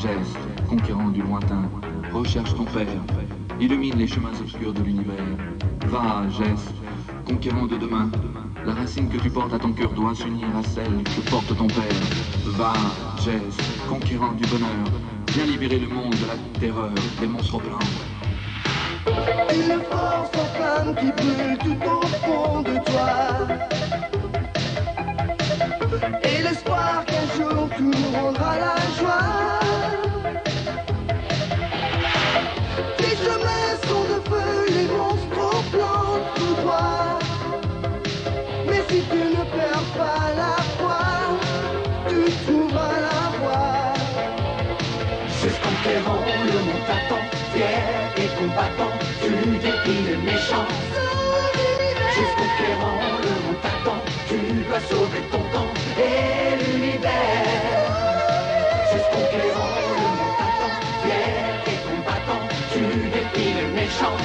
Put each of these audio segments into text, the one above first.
Jess, conquérant du lointain, recherche ton père, illumine les chemins obscurs de l'univers. Va, Jess, conquérant de demain, la racine que tu portes à ton cœur doit s'unir à celle que porte ton père. Va, Jess, conquérant du bonheur, viens libérer le monde de la terreur des monstres blancs. Une force en flamme qui brûle tout au fond de toi. Et l'espoir qu'un jour tout rendra la joie. Tes chemins sont de feu, les monstres plantent tout droit. Mais si tu ne perds pas la foi, tu trouveras la voie. C'est ce conquérant, le monde t'attend, fier et combattant, tu défies les méchants. C'est ce conquérant, le monde t'attend, tu dois sauver ton temps et l'univers. C'est ce conquérant, le monde t'attend, fier et combattant, tu défies les méchants.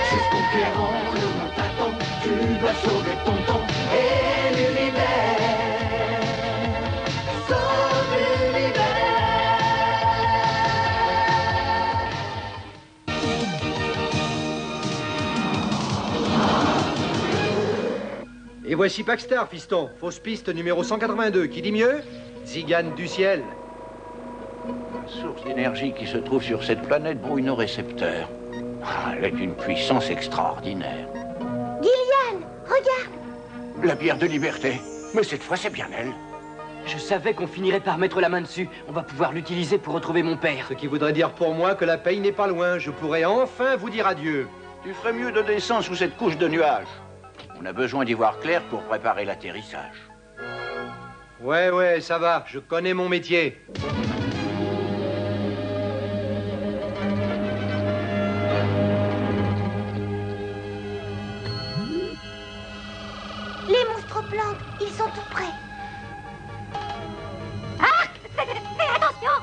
C'est ce conquérant, le monde t'attend, tu dois sauver ton temps et l'univers. Sauve l'univers. Et voici Paxtar, fiston. Fausse piste numéro 182. Qui dit mieux? Zigane du ciel. La source d'énergie qui se trouve sur cette planète brouille nos récepteurs. Ah, elle est d'une puissance extraordinaire. Gillian, regarde! La bière de liberté. Mais cette fois, c'est bien elle. Je savais qu'on finirait par mettre la main dessus. On va pouvoir l'utiliser pour retrouver mon père. Ce qui voudrait dire pour moi que la paye n'est pas loin. Je pourrais enfin vous dire adieu. Tu ferais mieux de descendre sous cette couche de nuages. On a besoin d'y voir clair pour préparer l'atterrissage. Ouais, ça va. Je connais mon métier. Les monstres plantes, ils sont tout près. Ah! Fais attention!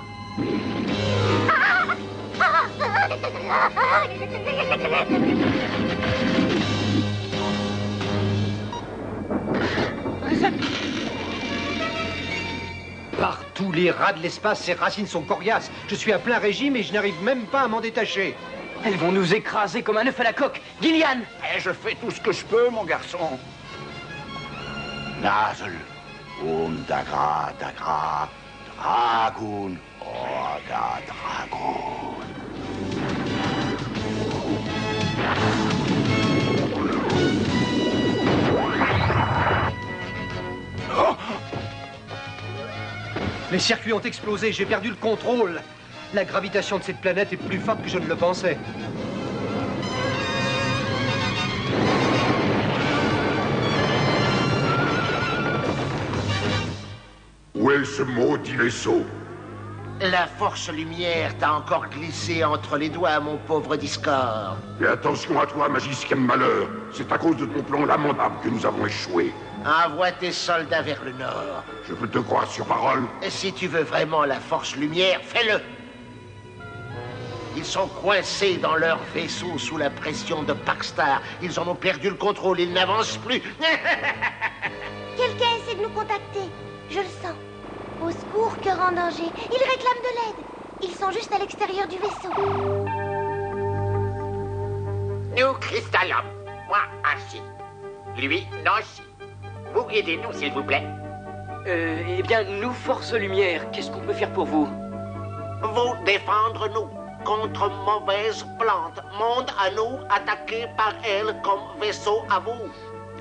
Par tous les rats de l'espace, ces racines sont coriaces. Je suis à plein régime et je n'arrive même pas à m'en détacher. Elles vont nous écraser comme un œuf à la coque. Gillian! Eh, je fais tout ce que je peux, mon garçon. Nazl, dagra, dagra, dragoon, oda, dragoon. Oh! Les circuits ont explosé, j'ai perdu le contrôle. La gravitation de cette planète est plus forte que je ne le pensais. Où est ce maudit vaisseau? La force lumière t'a encore glissé entre les doigts, mon pauvre Discord. Et attention à toi, magicien malheur. C'est à cause de ton plan lamentable que nous avons échoué. Envoie tes soldats vers le nord. Je peux te croire sur parole. Et si tu veux vraiment la force lumière, fais-le. Ils sont coincés dans leur vaisseau sous la pression de Paxtar. Ils en ont perdu le contrôle, ils n'avancent plus. Quelqu'un essaie de nous contacter. Je le sens. Au secours, cœur en danger. Ils réclament de l'aide. Ils sont juste à l'extérieur du vaisseau. Nous, Cristallum. Moi, ainsi. Lui, Nancy. Vous guidez-nous, s'il vous plaît. Eh bien, nous, Force Lumière, qu'est-ce qu'on peut faire pour vous? Vous défendre nous contre mauvaise plante. Monde à nous, attaqué par elle comme vaisseau à vous.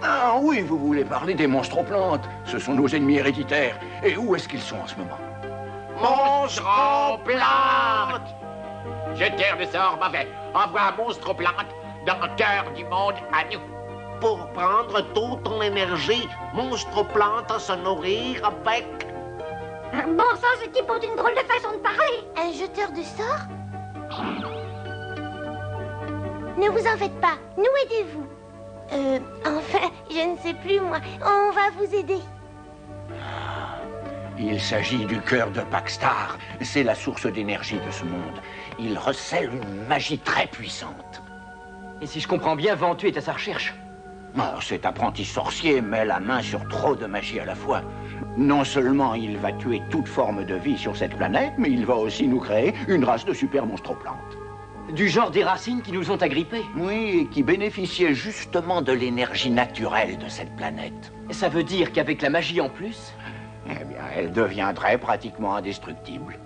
Ah oui, vous voulez parler des monstres-plantes. Ce sont nos ennemis héréditaires. Et où est-ce qu'ils sont en ce moment? Monstre-plante! Jeteur de sort mauvais. Envoie un monstre-plante dans le cœur du monde à nous. Pour prendre toute ton énergie, monstre-plante se nourrir avec... Bon sang, ce type ont une drôle de façon de parler. Un jeteur de sorts? Ne vous en faites pas. Nous aidez-vous. Enfin, je ne sais plus, moi. On va vous aider. Il s'agit du cœur de Paxtar. C'est la source d'énergie de ce monde. Il recèle une magie très puissante. Et si je comprends bien, Ventu est à sa recherche. Oh, cet apprenti sorcier met la main sur trop de magie à la fois. Non seulement il va tuer toute forme de vie sur cette planète, mais il va aussi nous créer une race de super monstroplantes. Du genre des racines qui nous ont agrippés. Oui, et qui bénéficiaient justement de l'énergie naturelle de cette planète. Ça veut dire qu'avec la magie en plus... Eh bien, elle deviendrait pratiquement indestructible.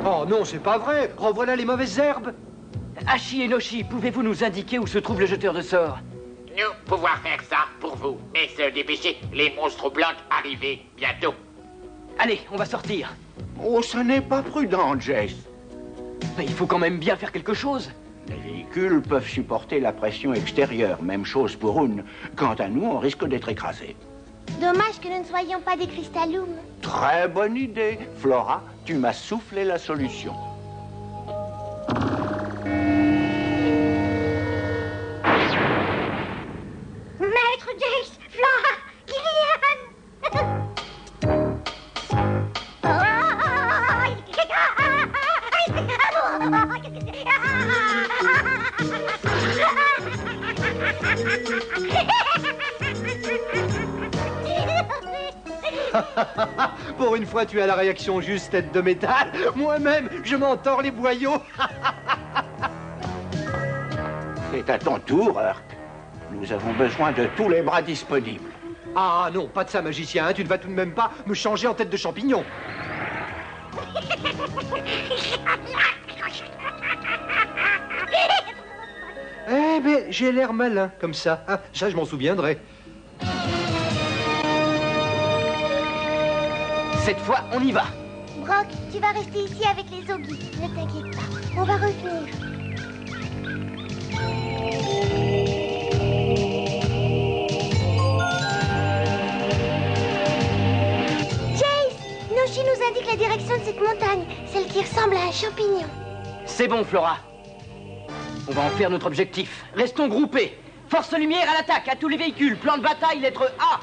Oh non, c'est pas vrai. Revoilà les mauvaises herbes. Hachi et Noshi, pouvez-vous nous indiquer où se trouve le jeteur de sorts? Nous pouvons faire ça pour vous. Mais se dépêcher, les monstres blancs arrivent bientôt. Allez, on va sortir. Oh, ce n'est pas prudent, Jess. Mais il faut quand même bien faire quelque chose. Les véhicules peuvent supporter la pression extérieure, même chose pour une. Quant à nous, on risque d'être écrasés. Dommage que nous ne soyons pas des cristallums. Très bonne idée. Flora, tu m'as soufflé la solution. Maître Jace, Flora, Gillian. Pour une fois, tu as la réaction juste, tête de métal. Moi-même, je m'en tords les boyaux. C'est à ton tour, Herc. Nous avons besoin de tous les bras disponibles. Ah non, pas de ça, magicien. Hein. Tu ne vas tout de même pas me changer en tête de champignon. Eh ben, j'ai l'air malin, comme ça. Ah, ça, je m'en souviendrai. Cette fois, on y va. Brock, tu vas rester ici avec les Oggy. Ne t'inquiète pas, on va revenir. Chase, Noshi nous indique la direction de cette montagne, celle qui ressemble à un champignon. C'est bon, Flora. On va en faire notre objectif. Restons groupés. Force lumière à l'attaque, à tous les véhicules. Plan de bataille, lettre A.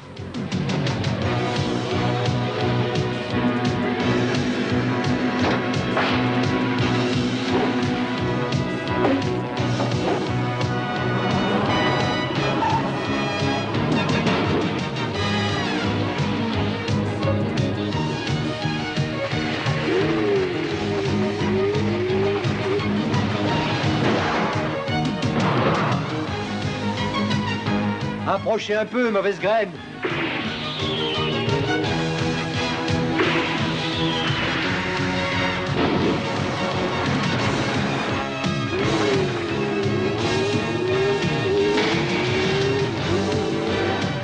Approchez un peu, mauvaise graine.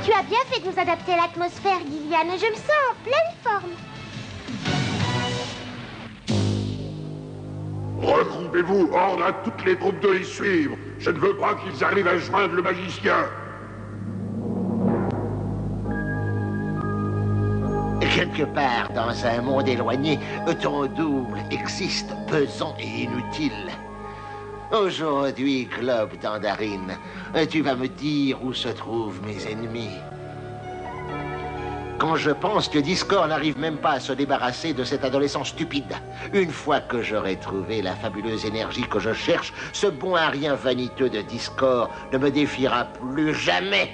Tu as bien fait de nous adapter à l'atmosphère, Gillian. Je me sens en pleine forme. Regroupez-vous, ordre à toutes les troupes de les suivre. Je ne veux pas qu'ils arrivent à joindre le magicien. Quelque part dans un monde éloigné, ton double existe pesant et inutile. Aujourd'hui, Globe Dandarine, tu vas me dire où se trouvent mes ennemis. Quand je pense que Discord n'arrive même pas à se débarrasser de cet adolescent stupide, une fois que j'aurai trouvé la fabuleuse énergie que je cherche, ce bon à rien vaniteux de Discord ne me défiera plus jamais.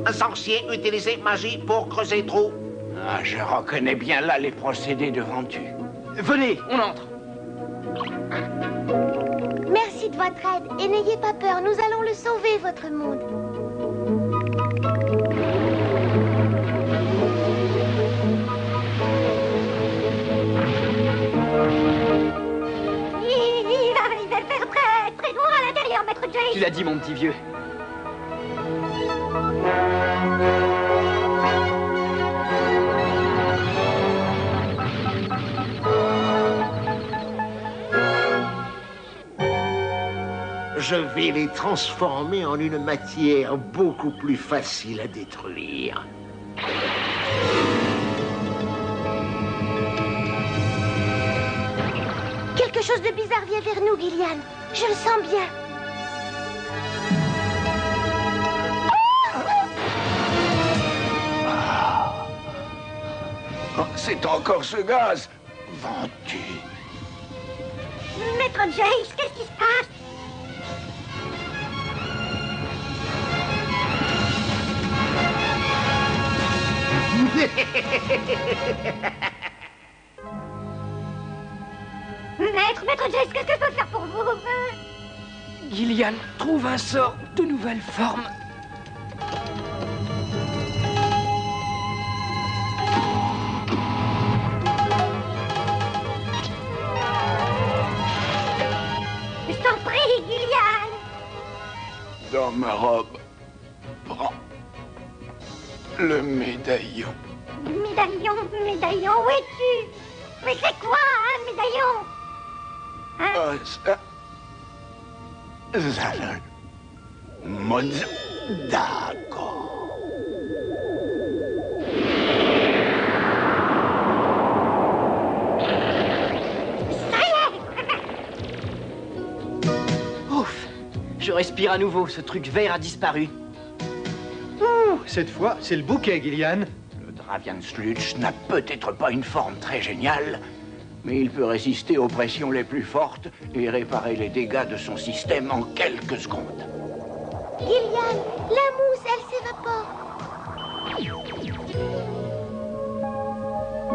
Un sorcier utilisait magie pour creuser trou. Ah, je reconnais bien là les procédés de Ventu. Venez, on entre. Merci de votre aide et n'ayez pas peur, nous allons le sauver, votre monde. Il va faire très noir à l'intérieur, maître Jace. Tu l'as dit, mon petit vieux. Je vais les transformer en une matière beaucoup plus facile à détruire. Quelque chose de bizarre vient vers nous, Gillian. Je le sens bien. Oh, c'est encore ce gaz. Ventu. Maître Jace, qu'est-ce Qu'est-ce qui se passe? Maître Jace, qu'est-ce que je peux faire pour vous? Gillian trouve un sort de nouvelle forme. Je t'en prie, Gillian. Dans ma robe, prends le médaillon. Médaillon, où es-tu? Mais c'est quoi, un médaillon? Oh, ça... Zalol. Monzo. D'accord. Ça y est. Ouf! Je respire à nouveau, ce truc vert a disparu. Ouh, cette fois, c'est le bouquet, Gillian. Le Dravian Sludge n'a peut-être pas une forme très géniale, mais il peut résister aux pressions les plus fortes et réparer les dégâts de son système en quelques secondes. Gillian, la mousse, elle s'évapore.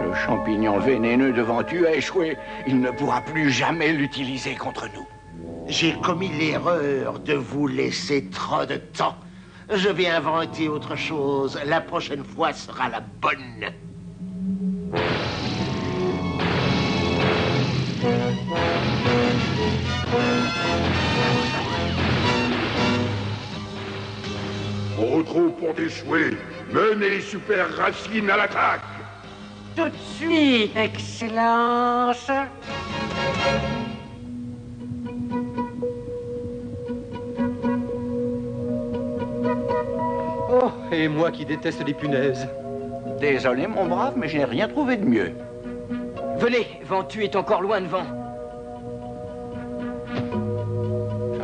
Le champignon vénéneux de Ventu a échoué. Il ne pourra plus jamais l'utiliser contre nous. J'ai commis l'erreur de vous laisser trop de temps. Je vais inventer autre chose. La prochaine fois sera la bonne. Vos troupes ont échoué. Menez les super racines à l'attaque. Tout de suite, Excellence. Oh, et moi qui déteste les punaises. Désolé, mon brave, mais je n'ai rien trouvé de mieux. Venez, Ventu est encore loin devant.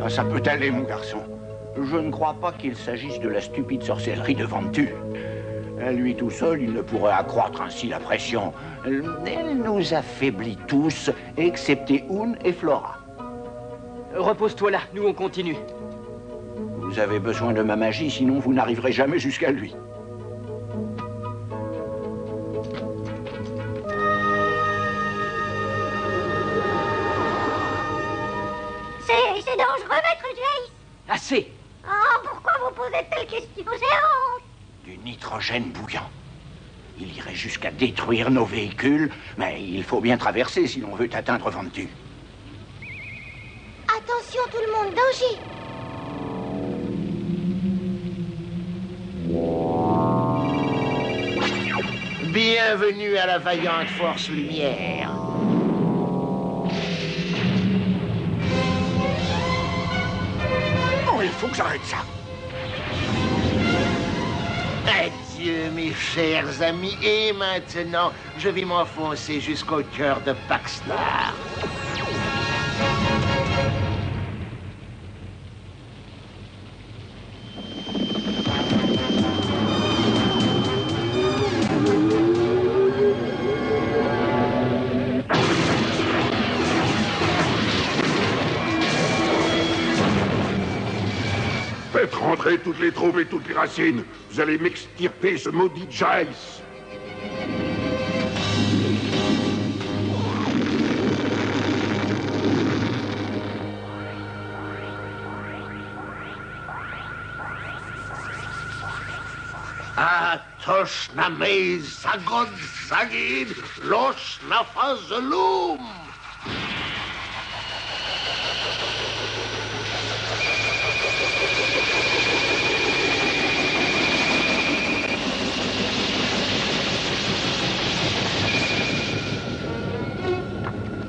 Ça peut aller, mon garçon. Je ne crois pas qu'il s'agisse de la stupide sorcellerie de Ventu. À lui tout seul, il ne pourrait accroître ainsi la pression. Elle nous affaiblit tous, excepté Un et Flora. Repose-toi là, nous on continue. Vous avez besoin de ma magie, sinon vous n'arriverez jamais jusqu'à lui. C'est dangereux, Maître Jace. Assez! Oh, pourquoi vous posez de telles questions? J'ai honte. Du nitrogène bouillant. Il irait jusqu'à détruire nos véhicules, mais il faut bien traverser si l'on veut atteindre Ventu. Attention tout le monde, danger. Bienvenue à la vaillante Force Lumière. Oh, il faut que j'arrête ça. Adieu, mes chers amis. Et maintenant, je vais m'enfoncer jusqu'au cœur de Paxtar. Faites rentrer toutes les troupes et toutes les racines. Vous allez m'extirper ce maudit Jace. Atoshna meiz sagod sagid, loshna fazlum.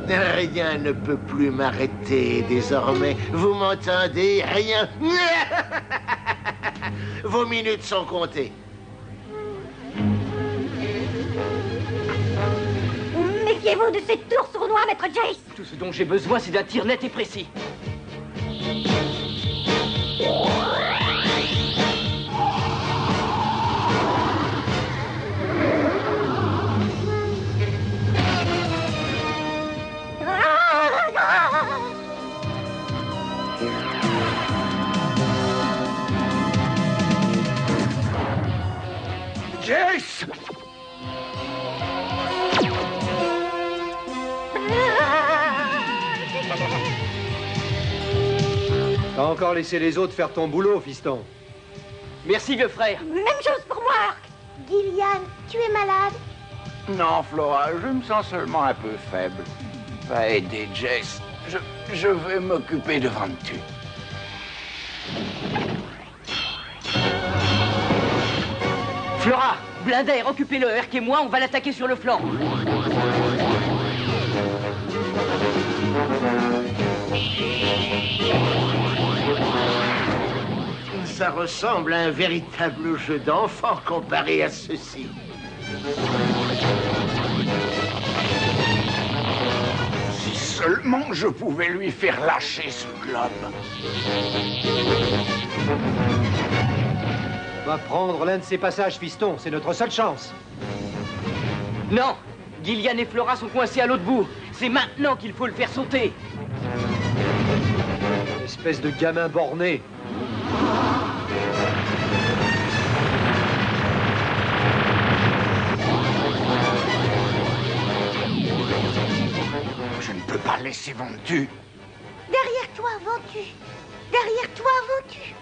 Rien ne peut plus m'arrêter désormais. Vous m'entendez? Rien. Vos minutes sont comptées. Méfiez-vous de cette tour sournois, Maître Jace. Tout ce dont j'ai besoin, c'est d'un tir net et précis. encore laisser les autres faire ton boulot, fiston. Merci, vieux frère. Même chose pour moi, Urk. Gillian, tu es malade? Non, Flora, je me sens seulement un peu faible. Va aider Jess. Je vais m'occuper de Ventu. Flora, Blinder, occupez-le. Urk et moi, on va l'attaquer sur le flanc. Ça ressemble à un véritable jeu d'enfant comparé à ceci. Si seulement je pouvais lui faire lâcher ce globe. On va prendre l'un de ces passages, fiston. C'est notre seule chance. Non, Gillian et Flora sont coincés à l'autre bout. C'est maintenant qu'il faut le faire sauter. Espèce de gamin borné. Je ne peux pas laisser Ventu. Derrière toi, Ventu. Derrière toi, Ventu.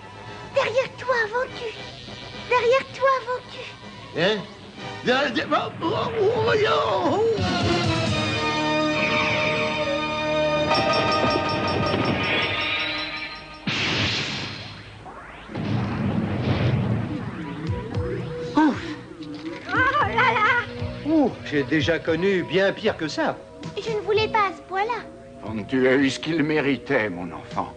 Derrière toi, Ventu. Derrière toi, Ventu. Hein? Oh là là! Ouh, j'ai déjà connu bien pire que ça. Je ne voulais pas à ce point-là. Ventu a eu ce qu'il méritait, mon enfant.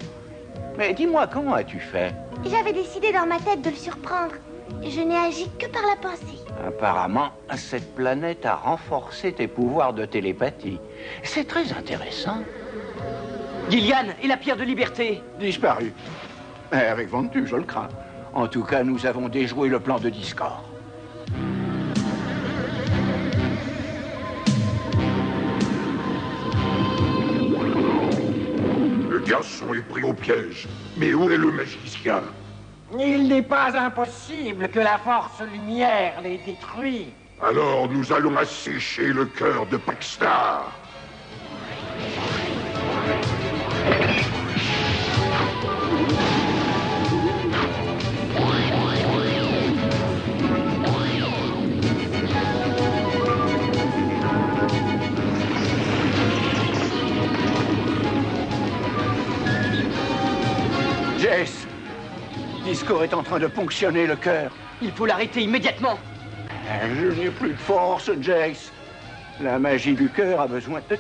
Mais dis-moi, comment as-tu fait? J'avais décidé dans ma tête de le surprendre. Je n'ai agi que par la pensée. Apparemment, cette planète a renforcé tes pouvoirs de télépathie. C'est très intéressant. Gillian et la pierre de liberté. Disparu. Mais avec Ventu, je le crains. En tout cas, nous avons déjoué le plan de Discord. Le garçon est pris au piège. Mais où est le magicien? Il n'est pas impossible que la force lumière les détruise. Alors nous allons assécher le cœur de Paxtar. Jess, Discord est en train de ponctionner le cœur. Il faut l'arrêter immédiatement. Je n'ai plus de force, Jess. La magie du cœur a besoin de...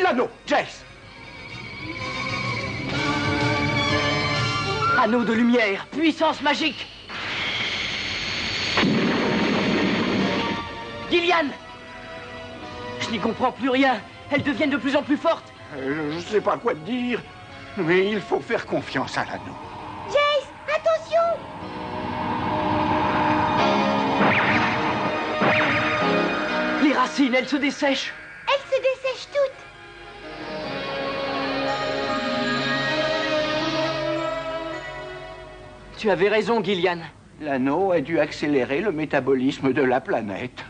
L'anneau, Jess. Anneau de lumière, puissance magique. Gillian! Je n'y comprends plus rien. Elles deviennent de plus en plus fortes. Je ne sais pas quoi te dire, mais il faut faire confiance à l'anneau. Jace, attention! Les racines, elles se dessèchent. Elles se dessèchent toutes. Tu avais raison, Gillian. L'anneau a dû accélérer le métabolisme de la planète.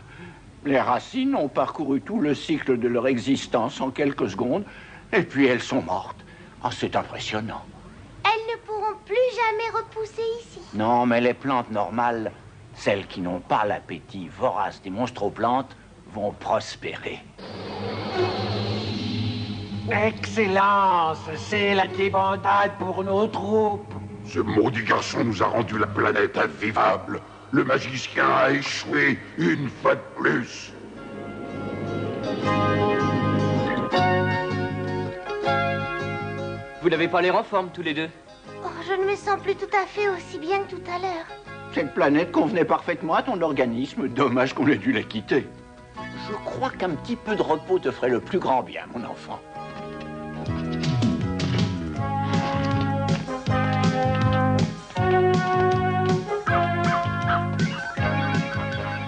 Les racines ont parcouru tout le cycle de leur existence en quelques secondes, et puis elles sont mortes. Oh, c'est impressionnant. Elles ne pourront plus jamais repousser ici. Non, mais les plantes normales, celles qui n'ont pas l'appétit vorace des monstroplantes, vont prospérer. Excellence, c'est la débandade pour nos troupes. Ce maudit garçon nous a rendu la planète invivable. Le magicien a échoué une fois de plus. Vous n'avez pas l'air en forme, tous les deux. Oh, je ne me sens plus tout à fait aussi bien que tout à l'heure. Cette planète convenait parfaitement à ton organisme. Dommage qu'on ait dû la quitter. Je crois qu'un petit peu de repos te ferait le plus grand bien, mon enfant.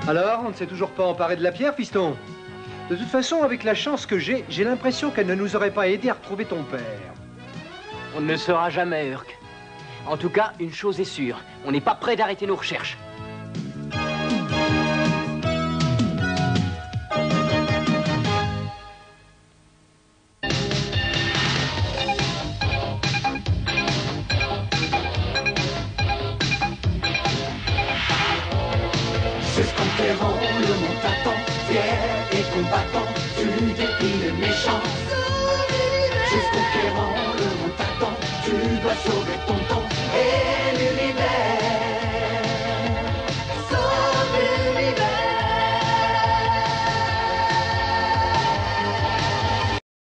Alors, on ne s'est toujours pas emparé de la pierre, fiston? De toute façon, avec la chance que j'ai l'impression qu'elle ne nous aurait pas aidé à retrouver ton père. On ne le saura jamais, Urk. En tout cas, une chose est sûre. On n'est pas prêt d'arrêter nos recherches. conquérant le monde t'attend, fier et combattant, tu défies les méchants. Juste conquérant le monde t'attend, tu dois sauver ton temps.